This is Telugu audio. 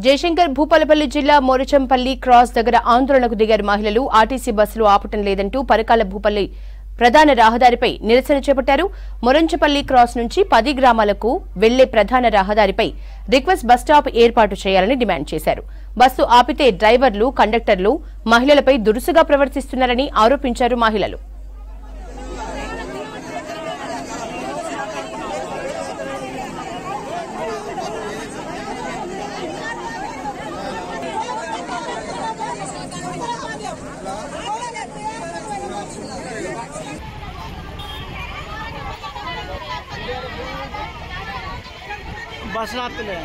జయశంకర్ భూపాలపల్లి జిల్లా మోరిచంపల్లి క్రాస్ దగ్గర ఆందోళనకు దిగారు మహిళలు. ఆర్టీసీ బస్సులు ఆపటం లేదంటూ పరకాల భూపల్లి ప్రధాన రహదారిపై నిరసన చేపట్టారు. మోరంచపల్లి క్రాస్ నుంచి 10 గ్రామాలకు వెళ్లే ప్రధాన రహదారిపై రిక్వెస్ట్ బస్టాప్ ఏర్పాటు చేయాలని డిమాండ్ చేశారు. బస్సు ఆపితే డ్రైవర్లు, కండక్టర్లు మహిళలపై దురుసుగా ప్రవర్తిస్తున్నారని ఆరోపించారు మహిళలు. बस आते हैं